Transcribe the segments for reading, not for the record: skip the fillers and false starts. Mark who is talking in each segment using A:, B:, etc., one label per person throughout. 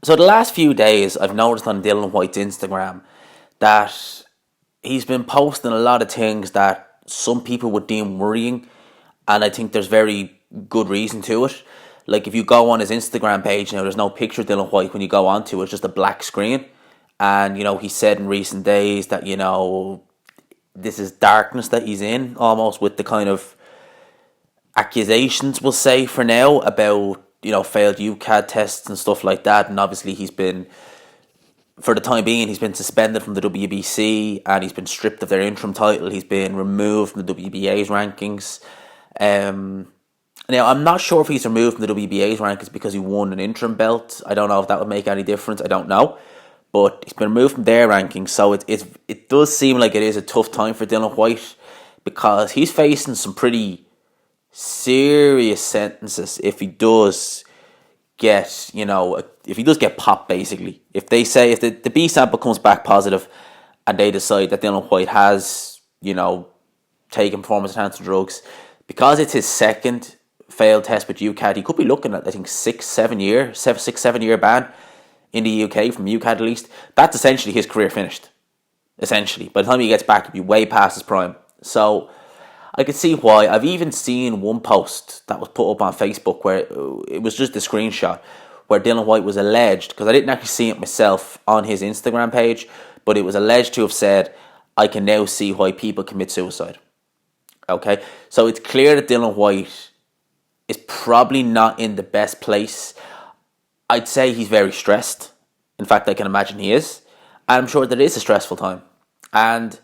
A: So the last few days, I've noticed on Dillian Whyte's Instagram that he's been posting a lot of things that some people would deem worrying, and I think there's very good reason to it. Like if you go on his Instagram page now, there's no picture of Dillian Whyte when you go onto it; it's just a black screen. And he said in recent days that this is darkness that he's in, almost with the kind of accusations, we'll say for now, about failed UCAD tests and stuff like that. And obviously he's been, for the time being, he's been suspended from the WBC and he's been stripped of their interim title. He's been removed from the WBA's rankings. Now, I'm not sure if he's removed from the WBA's rankings because he won an interim belt. I don't know if that would make any difference. I don't know. But he's been removed from their rankings. So it does seem like it is a tough time for Dillian Whyte because he's facing some pretty serious sentences if he does get, if he does get popped, basically. If the B sample comes back positive and they decide that Dillian Whyte has, taken performance-enhancing drugs, because it's his second failed test with UCAD, he could be looking at, I think, 7 year ban in the UK, from UCAD at least. That's essentially his career finished. Essentially. By the time he gets back, he'll be way past his prime. So I could see why. I've even seen one post that was put up on Facebook where it was just a screenshot where Dillian Whyte was alleged, because I didn't actually see it myself on his Instagram page, but it was alleged to have said, "I can now see why people commit suicide." Okay? So it's clear that Dillian Whyte is probably not in the best place. I'd say he's very stressed. In fact, I can imagine he is. And I'm sure that it is a stressful time. And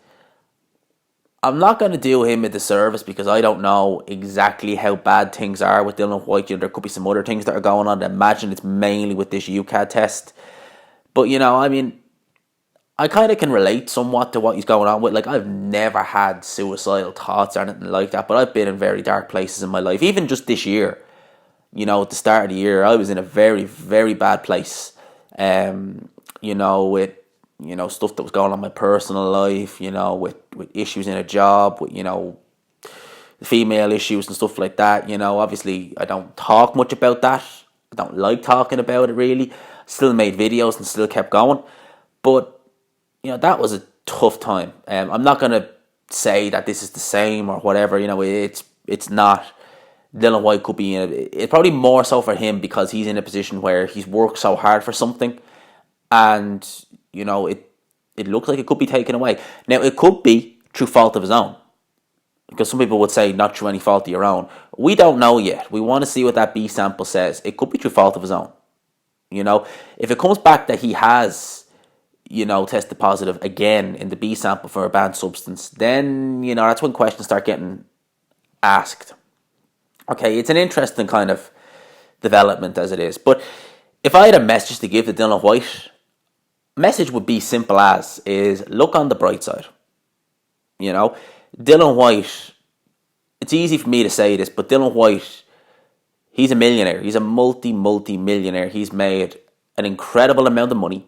A: I'm not going to do him a disservice because I don't know exactly how bad things are with Dillian Whyte. There could be some other things that are going on. I imagine it's mainly with this UCAD test. But, I kind of can relate somewhat to what he's going on with. Like, I've never had suicidal thoughts or anything like that, but I've been in very dark places in my life. Even just this year, at the start of the year, I was in a very, very bad place. With stuff that was going on in my personal life, with issues in a job, with, female issues and stuff like that. Obviously I don't talk much about that. I don't like talking about it really. Still made videos and still kept going. But, that was a tough time. I'm not going to say that this is the same or whatever. It's not. Dillian Whyte could be it's probably more so for him because he's in a position where he's worked so hard for something and, it looks like it could be taken away. Now, it could be through fault of his own, because some people would say not through any fault of your own. We don't know yet. We want to see what that B sample says. It could be through fault of his own. If it comes back that he has, tested positive again in the B sample for a banned substance, then, that's when questions start getting asked. Okay, it's an interesting kind of development as it is. But if I had a message to give to Dillian Whyte, message would be simple is look on the bright side. Dillian Whyte, it's easy for me to say this, but Dillian Whyte, he's a millionaire. He's a multi-millionaire. He's made an incredible amount of money.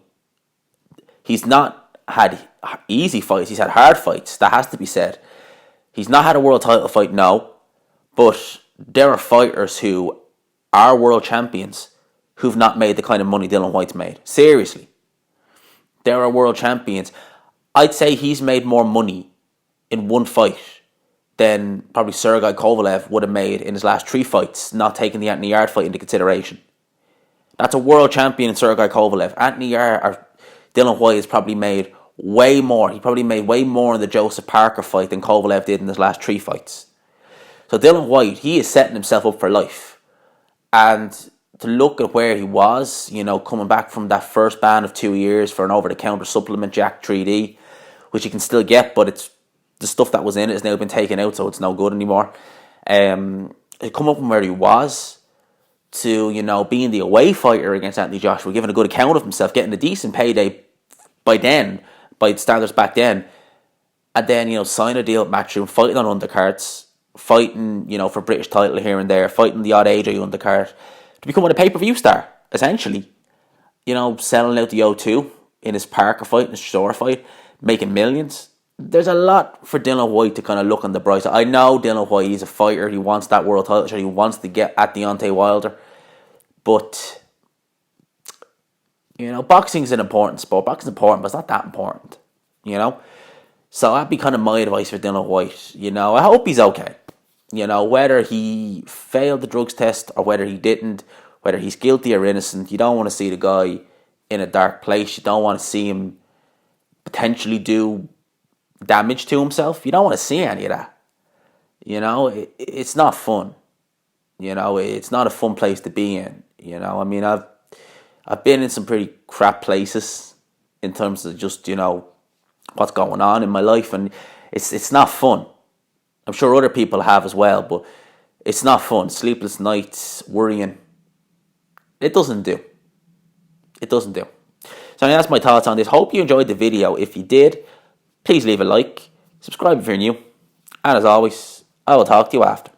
A: He's not had easy fights. He's had hard fights. That has to be said. He's not had a world title fight, no. But there are fighters who are world champions who've not made the kind of money Dillian Whyte's made. Seriously. There are world champions. I'd say he's made more money in one fight than probably Sergey Kovalev would have made in his last 3 fights, not taking the Anthony Yarde fight into consideration. That's a world champion in Sergey Kovalev. Anthony Yarde, or Dillian Whyte, has probably made way more. He probably made way more in the Joseph Parker fight than Kovalev did in his last 3 fights. So Dillian Whyte, he is setting himself up for life. And to look at where he was, coming back from that first ban of 2 years for an over-the-counter supplement, Jack 3D, which you can still get, but it's the stuff that was in it has now been taken out, so it's no good anymore. To come up from where he was to, being the away fighter against Anthony Joshua, giving a good account of himself, getting a decent payday by standards back then, and then, sign a deal with Matchroom, fighting on undercards, fighting, for British title here and there, fighting the odd AJ undercard, to becoming a pay-per-view star, essentially. Selling out the O2 in his Parker fight, in his Shore fight, making millions. There's a lot for Dillian Whyte to kind of look on the bright side. I know Dillian Whyte, he's a fighter, he wants that world title shot, he wants to get at Deontay Wilder, but You know, boxing's an important sport. Boxing's important, but it's not that important. You know? So that'd be kind of my advice for Dillian Whyte. You know, I hope he's okay. You know, whether he failed the drugs test or whether he didn't, whether he's guilty or innocent, you don't want to see the guy in a dark place. You don't want to see him potentially do damage to himself. You don't want to see any of that. You know, it's not fun. You know, it's not a fun place to be in. You know, I mean, I've been in some pretty crap places in terms of just, you know, what's going on in my life, and it's not fun. I'm sure other people have as well, but it's not fun. Sleepless nights, worrying. It doesn't do. It doesn't do. So that's my thoughts on this. Hope you enjoyed the video. If you did, please leave a like. Subscribe if you're new. And as always, I will talk to you after.